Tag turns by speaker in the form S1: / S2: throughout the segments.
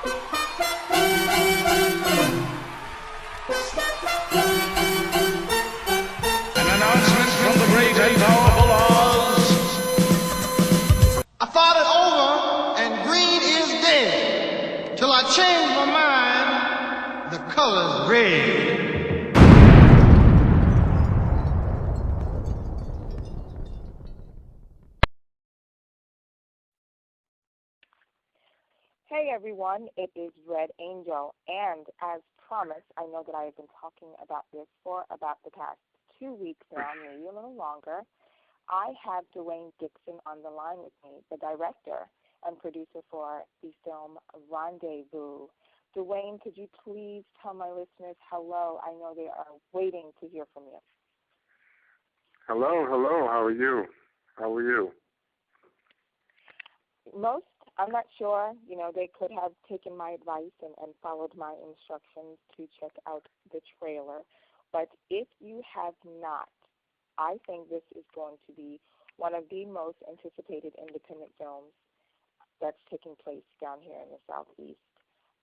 S1: An announcement from the great and powerful Oz.
S2: I thought it over, and green is dead. Till I changed my mind, the color's red.
S3: Hey everyone, it is Red Angel, and as promised, I know that I have been talking about this for about the past 2 weeks now, maybe a little longer. I have Duane Dixon on the line with me, the director and producer for the film Rendezvous. Duane, could you please tell my listeners hello? I know they are waiting to hear from you.
S4: Hello, how are you?
S3: I'm not sure, they could have taken my advice and followed my instructions to check out the trailer. But if you have not, I think this is going to be one of the most anticipated independent films that's taking place down here in the Southeast.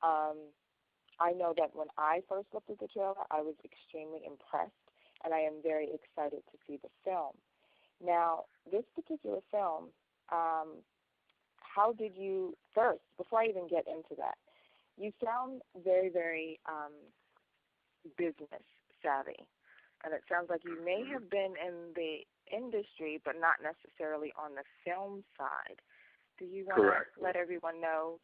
S3: I know that when I first looked at the trailer, I was extremely impressed, and I am very excited to see the film. Now, this particular film, how did you, first, before I even get into that, you sound very, very business savvy, and it sounds like you may have been in the industry, but not necessarily on the film side. Do you want to let everyone know,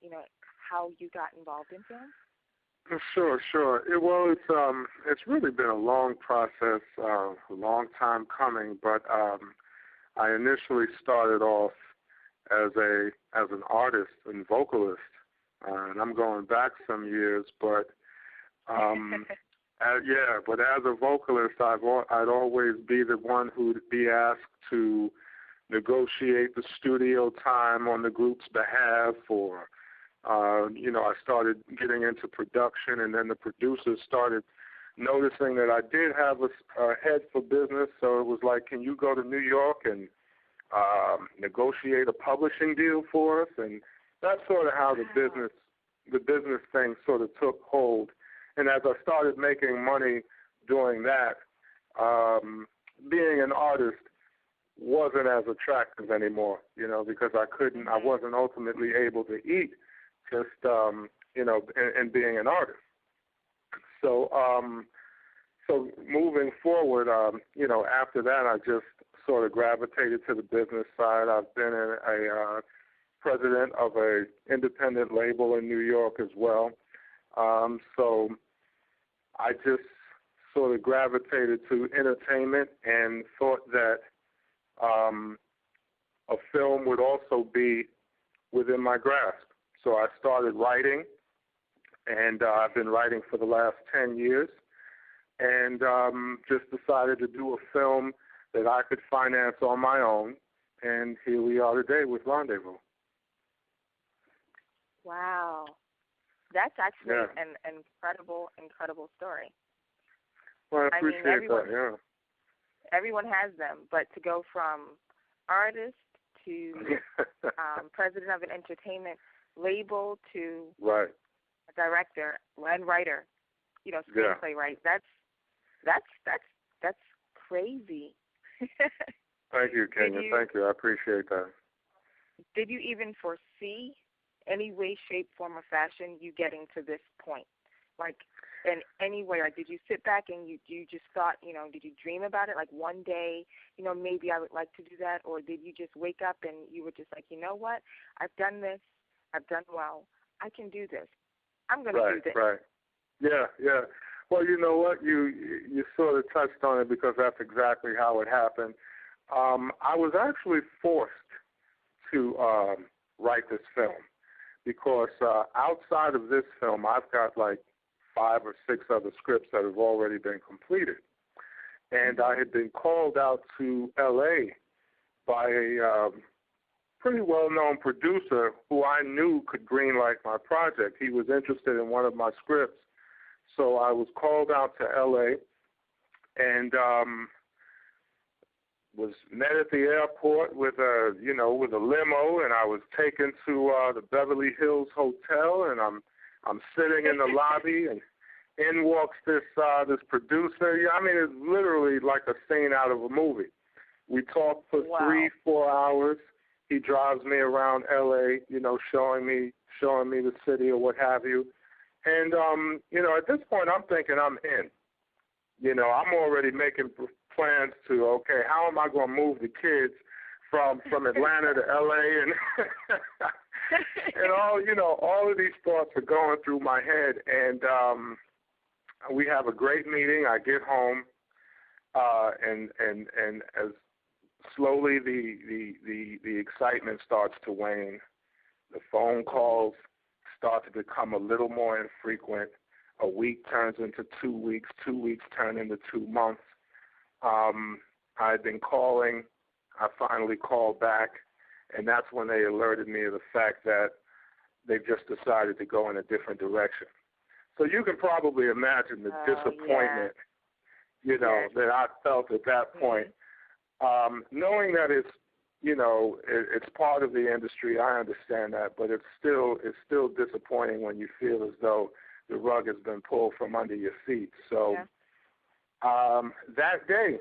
S3: how you got involved in film?
S4: Sure. It's really been a long process, a long time coming. But I initially started off as an artist and vocalist, and I'm going back some years. But but as a vocalist, I'd always be the one who'd be asked to negotiate the studio time on the group's behalf, or I started getting into production, and then the producers started noticing that I did have a head for business. So it was like, can you go to New York and negotiate a publishing deal for us? And that's sort of how the business thing sort of took hold. And as I started making money doing that, being an artist wasn't as attractive anymore, because I wasn't ultimately able to eat just, and being an artist. So moving forward, after that, I just sort of gravitated to the business side. I've been a president of an independent label in New York as well. So I just sort of gravitated to entertainment and thought that a film would also be within my grasp. So I started writing, and I've been writing for the last 10 years, and just decided to do a film that I could finance on my own, and here we are today with Rendezvous.
S3: Wow. That's actually an incredible story.
S4: Well, I appreciate that, yeah.
S3: Everyone has them, but to go from artist to president of an entertainment label to a director and writer, screenplay, right? That's crazy.
S4: Thank you, Kenya. Thank you. I appreciate that.
S3: Did you even foresee any way, shape, form, or fashion you getting to this point? Like, in any way, like, did you sit back and you just thought, did you dream about it? Like, one day, maybe I would like to do that? Or did you just wake up and you were just like, you know what? I've done this. I've done well. I can do this. I'm going to do this.
S4: Right. Yeah. Well, you know what? You sort of touched on it, because that's exactly how it happened. I was actually forced to write this film, because outside of this film, I've got like 5 or 6 other scripts that have already been completed. And I had been called out to L.A. by a pretty well-known producer who I knew could greenlight my project. He was interested in one of my scripts. So I was called out to L.A. and was met at the airport with a limo, and I was taken to the Beverly Hills Hotel, and I'm I'm sitting in the lobby, and in walks this producer. Yeah, I mean, it's literally like a scene out of a movie. We talk for 3-4 hours. He drives me around L.A., showing me the city or what have you. And, at this point, I'm thinking I'm in. I'm already making plans to, okay, how am I going to move the kids from Atlanta to L.A. and and all of these thoughts are going through my head. And we have a great meeting. I get home, and as slowly the excitement starts to wane. The phone calls start to become a little more infrequent. A week turns into 2 weeks. 2 weeks turn into 2 months. I've been calling. I finally called back, and that's when they alerted me of the fact that they've just decided to go in a different direction. So you can probably imagine the disappointment, that I felt at that point. Knowing that it's part of the industry, I understand that, but it's still disappointing when you feel as though the rug has been pulled from under your feet. So that day,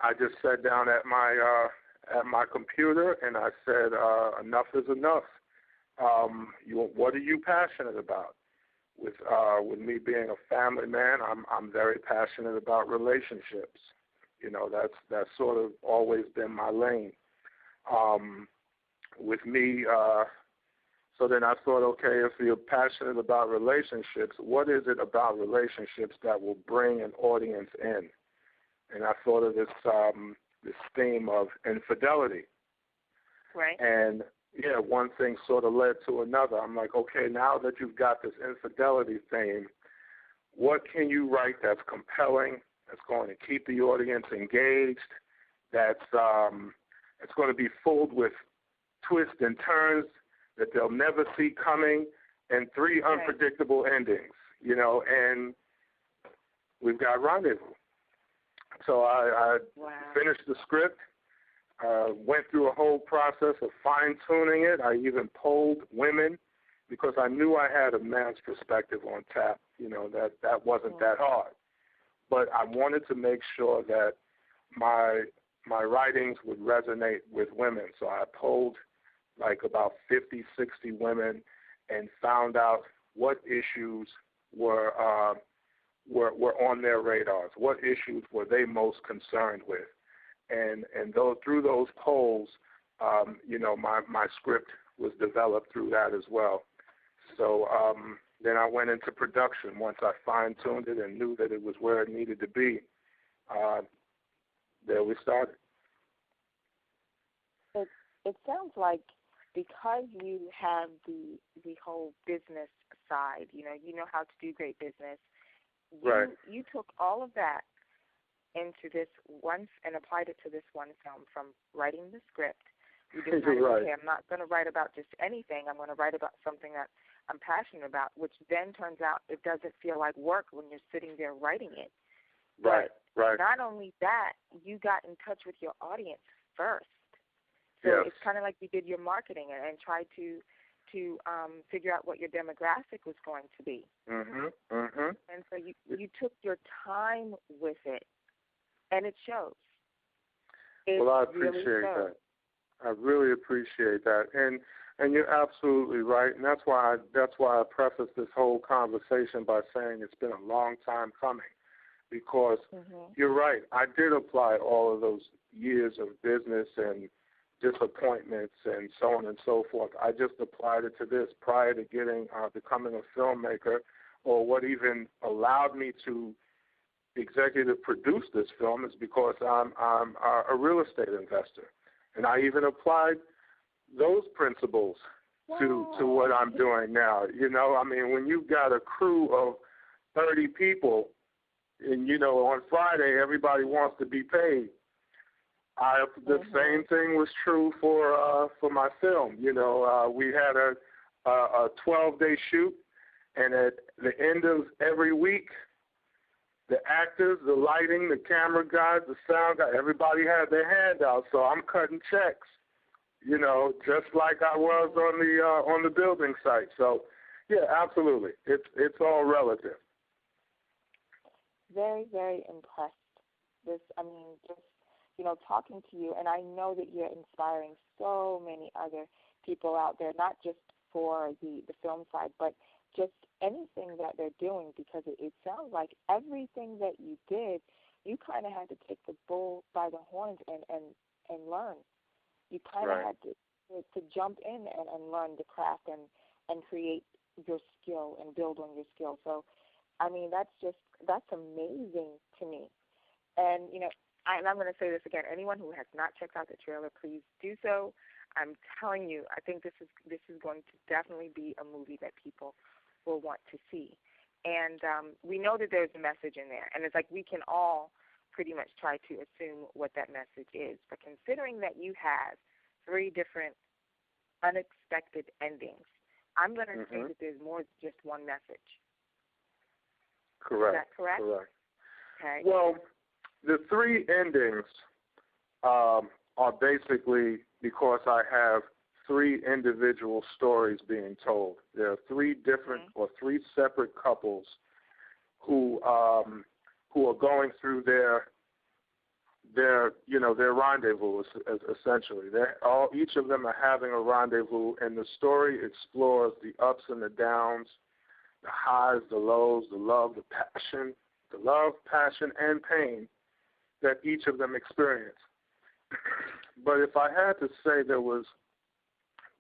S4: I just sat down at my computer and I said, enough is enough. What are you passionate about? With me being a family man, I'm very passionate about relationships. That's sort of always been my lane. With me, so then I thought, okay, if you're passionate about relationships, what is it about relationships that will bring an audience in? And I thought of this theme of infidelity.
S3: Right.
S4: And one thing sort of led to another. I'm like, okay, now that you've got this infidelity theme, what can you write that's compelling, that's going to keep the audience engaged, that's it's going to be filled with twists and turns that they'll never see coming, and 3 unpredictable endings, and we've got Rendezvous. So I finished the script, went through a whole process of fine-tuning it. I even polled women because I knew I had a man's perspective on tap, that wasn't that hard. But I wanted to make sure that my writings would resonate with women. So I polled like about 50, 60 women and found out what issues were on their radars, what issues were they most concerned with. And through those polls, my script was developed through that as well. So then I went into production once I fine-tuned it and knew that it was where it needed to be. There we started.
S3: It sounds like because you have the whole business side, you know how to do great business. You took all of that into this once and applied it to this one film. From writing the script, you decided, okay, I'm not going to write about just anything. I'm going to write about something that I'm passionate about, which then turns out it doesn't feel like work when you're sitting there writing it.
S4: Right.
S3: Not only that, you got in touch with your audience first. So it's kind of like you did your marketing and tried to figure out what your demographic was going to be. And so you took your time with it, and it shows.
S4: Well, I appreciate that. I really appreciate that, and you're absolutely right, and that's why I preface this whole conversation by saying it's been a long time coming, because you're right. I did apply all of those years of business and disappointments and so on and so forth. I just applied it to this prior to becoming a filmmaker, or what even allowed me to executive produce this film is because I'm a real estate investor, and I even applied those principles to what I'm doing now. I mean, when you've got a crew of 30 people, and on Friday everybody wants to be paid. The same thing was true for my film. We had a 12-day shoot, and at the end of every week, the actors, the lighting, the camera guys, the sound guy, everybody had their hand out. So I'm cutting checks, just like I was on the building site. So Yeah, absolutely. It's all relative.
S3: Very, very impressed. Just, talking to you, and I know that you're inspiring so many other people out there, not just for the film side, but just anything that they're doing, because it sounds like everything that you did, you kind of had to take the bull by the horns and learn. You kind of had to jump in and learn the craft and create your skill and build on your skill. So, that's amazing to me. And, and I'm going to say this again, anyone who has not checked out the trailer, please do so. I'm telling you, I think this is going to definitely be a movie that people will want to see. And we know that there's a message in there, and it's like we can all pretty much try to assume what that message is. But considering that you have 3 different unexpected endings, I'm going to say that there's more than just one message.
S4: Correct.
S3: Is that correct?
S4: Correct.
S3: Okay.
S4: Well, the 3 endings are basically because I have 3 individual stories being told. There are 3 different or 3 separate couples who are going through their rendezvous, essentially. Each of them are having a rendezvous, and the story explores the ups and the downs, the highs, the lows, the love, passion, and pain that each of them experience. But if I had to say there was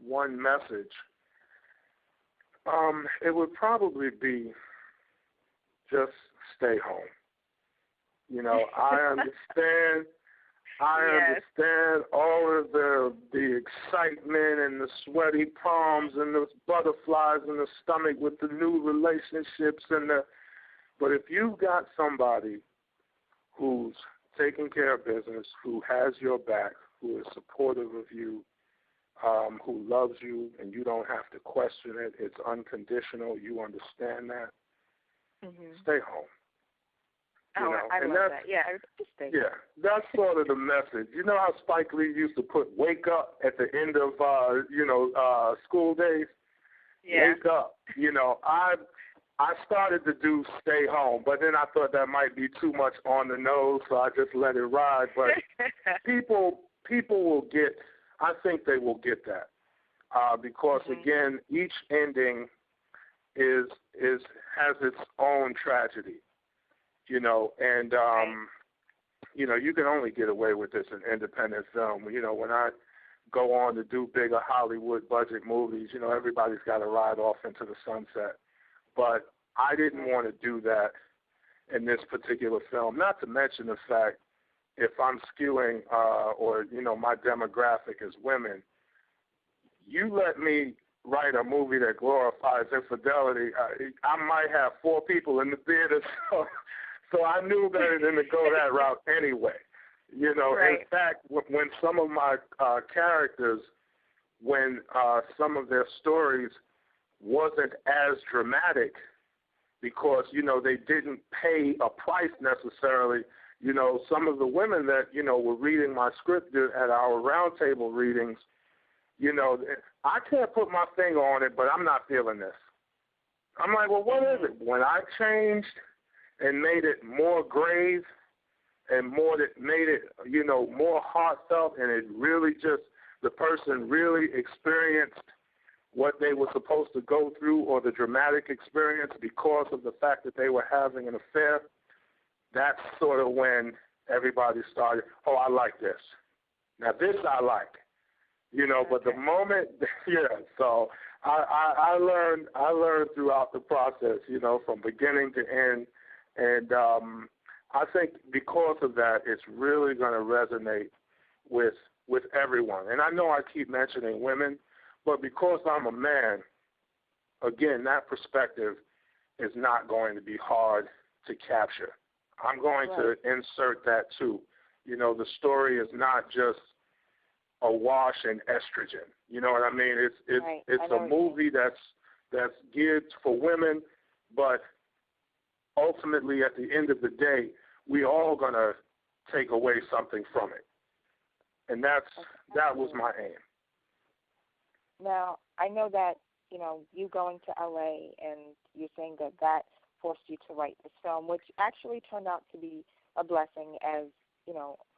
S4: one message, it would probably be just stay home. I understand. Understand all of the excitement and the sweaty palms and the butterflies in the stomach with the new relationships but if you've got somebody who's taking care of business, who has your back, who is supportive of you, who loves you, and you don't have to question it, it's unconditional, you understand that, stay home.
S3: I love that. Yeah, just stay home.
S4: Yeah, that's sort of the message. You know how Spike Lee used to put "wake up" at the end of school days?
S3: Yeah.
S4: Wake up. I started to do stay home, but then I thought that might be too much on the nose, so I just let it ride. But people will get. I think they will get that because again, each ending has its own tragedy. And you can only get away with this in independent film. When I go on to do bigger Hollywood budget movies, everybody's got to ride off into the sunset. But I didn't want to do that in this particular film, not to mention the fact if I'm skewing or my demographic is women, you let me write a movie that glorifies infidelity, I might have 4 people in the theater, so I knew better than to go that route anyway.
S3: Right.
S4: In fact, when some of my characters, when some of their stories wasn't as dramatic because, they didn't pay a price necessarily, some of the women that, were reading my script at our roundtable readings, I can't put my finger on it, but I'm not feeling this. I'm like, well, what is it? When I changed and made it more grave and made it, more heartfelt, and it really just, the person really experienced what they were supposed to go through or the dramatic experience because of the fact that they were having an affair, that's sort of when everybody started, oh, I like this. Now this I like. But the moment, so I learned throughout the process, from beginning to end, and I think because of that, it's really going to resonate with everyone. And I know I keep mentioning women, but because I'm a man, again, that perspective is not going to be hard to capture. I'm going to insert that too. The story is not just awash in estrogen. You know what I mean? It's a movie that's geared for women, but ultimately at the end of the day, we all gonna take away something from it. And that was my aim.
S3: Now, I know that you going to LA, and you're saying that forced you to write this film, which actually turned out to be a blessing, as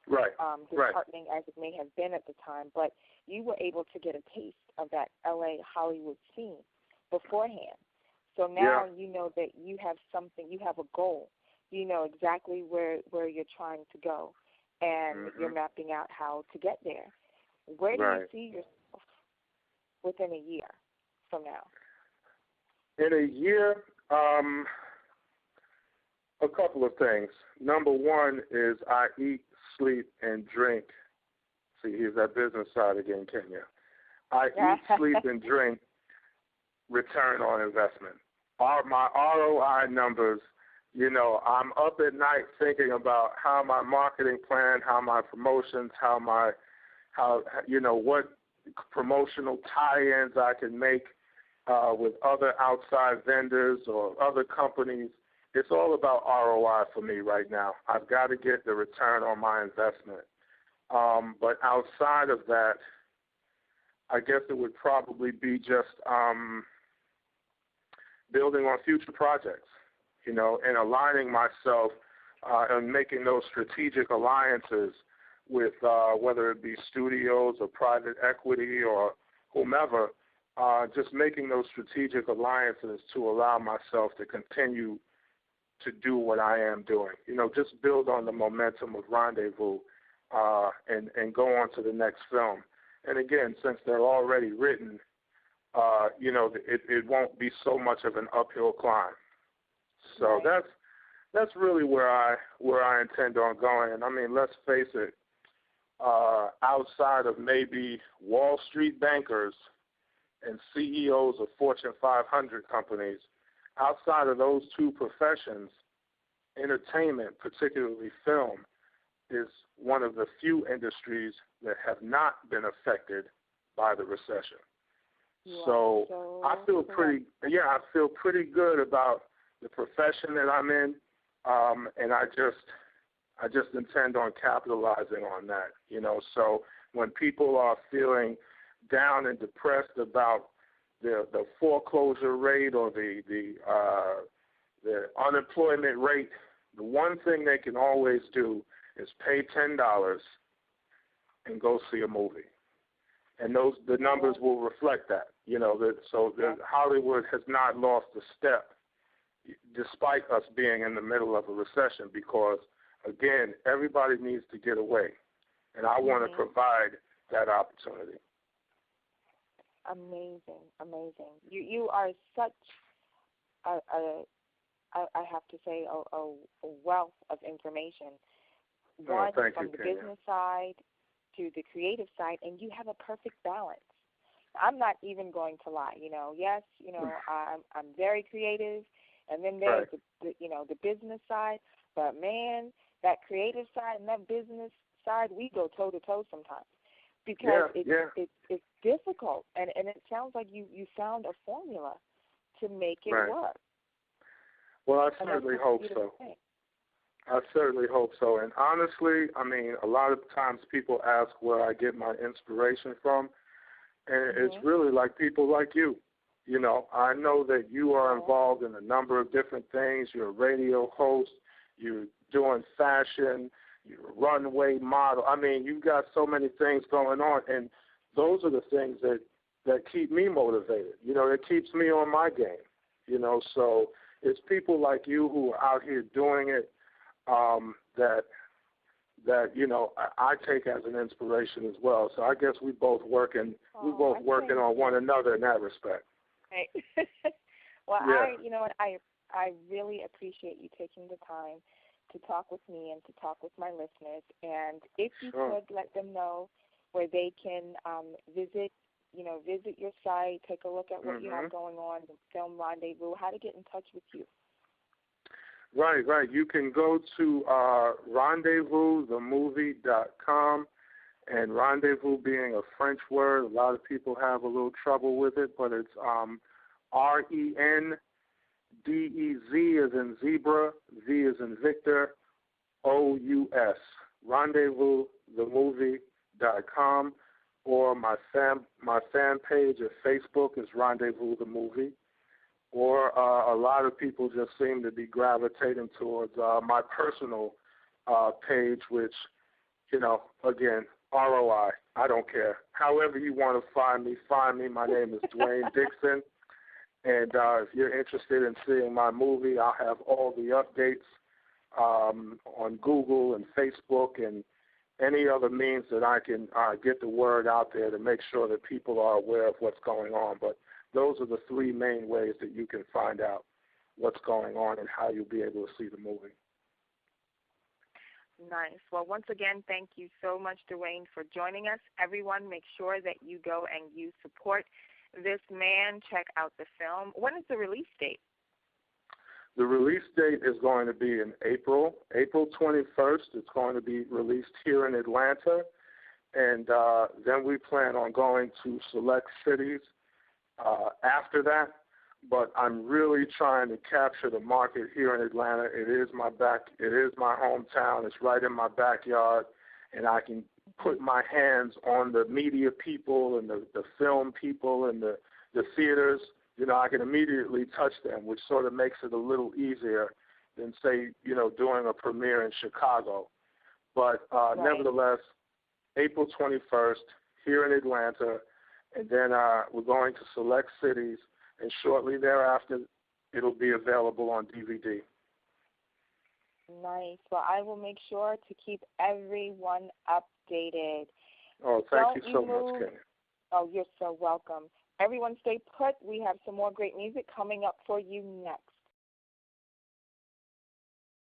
S4: right,
S3: disheartening as it may have been at the time. But you were able to get a taste of that LA Hollywood scene beforehand. So now you know that you have something, you have a goal. You know exactly where you're trying to go, and you're mapping out how to get there. Where do you see yourself within a year from now?
S4: In a year, a couple of things. Number one is I eat, sleep, and drink. See, here's that business side again, Kenya. I eat, sleep, and drink return on investment. My ROI numbers, I'm up at night thinking about how my marketing plan, how my promotions, what promotional tie-ins I can make with other outside vendors or other companies. It's all about ROI for me right now. I've got to get the return on my investment. But outside of that, I guess it would probably be just building on future projects, and aligning myself and making those strategic alliances with whether it be studios or private equity or whomever, just making those strategic alliances to allow myself to continue to do what I am doing. Just build on the momentum of Rendezvous and go on to the next film. And again, since they're already written, it won't be so much of an uphill climb. So that's really where I intend on going. And I mean, let's face it, outside of maybe Wall Street bankers and CEOs of Fortune 500 companies, outside of those two professions, entertainment, particularly film, is one of the few industries that have not been affected by the recession. So I feel pretty good about the profession that I'm in, and I just intend on capitalizing on that. So when people are feeling down and depressed about the foreclosure rate or the unemployment rate, the one thing they can always do is pay $10 and go see a movie, and the numbers will reflect that. Hollywood has not lost a step, despite us being in the middle of a recession, because again, everybody needs to get away, and I want to provide that opportunity.
S3: Amazing. You are such I have to say a wealth of information. One from the business side to the creative side, and you have a perfect balance. I'm not even going to lie. Yes, I'm very creative, and then there's the business side. But man, that creative side and that business side, we go toe to toe sometimes because it's difficult, and it sounds like you found a formula to make it work.
S4: Well, I certainly hope so. I certainly hope so. And honestly, I mean, a lot of times people ask where I get my inspiration from, and it's really like people like you. I know that you are involved in a number of different things. You're a radio host. You're doing fashion. You're a runway model. I mean, you've got so many things going on, and those are the things that keep me motivated. It keeps me on my game. So it's people like you who are out here doing it that I take as an inspiration as well. So I guess we both working on one another in that respect.
S3: Right. Well, I really appreciate you taking the time to talk with me and to talk with my listeners. And if you could let them know where they can visit your site, take a look at what you have going on, the Film Rendezvous, how to get in touch with you.
S4: Right. You can go to rendezvousthemovie.com, and rendezvous being a French word, a lot of people have a little trouble with it, but it's RENDEZ as in zebra, V as in Victor, OUS, rendezvousthemovie.com. or my fan page at Facebook is Rendezvous the Movie, or a lot of people just seem to be gravitating towards my personal page, which, again, ROI. I don't care. However you want to find me, find me. My name is Duane Dixon. And if you're interested in seeing my movie, I'll have all the updates on Google and Facebook and any other means that I can get the word out there to make sure that people are aware of what's going on. But those are the three main ways that you can find out what's going on and how you'll be able to see the movie.
S3: Nice. Well, once again, thank you so much, Duane, for joining us. Everyone, make sure that you go and you support this man. Check out the film. When is the release date?
S4: The release date is going to be in April 21st. It's going to be released here in Atlanta. And then we plan on going to select cities after that. But I'm really trying to capture the market here in Atlanta. It is my hometown. It's right in my backyard, and I can put my hands on the media people and the film people and the theaters. I can immediately touch them, which sort of makes it a little easier than, say, doing a premiere in Chicago. But
S3: right.
S4: Nevertheless, April 21st here in Atlanta, and then we're going to select cities. And shortly thereafter, it'll be available on DVD.
S3: Nice. Well, I will make sure to keep everyone updated.
S4: Oh, thank you so much, Kenny.
S3: Oh, you're so welcome. Everyone stay put. We have some more great music coming up for you next.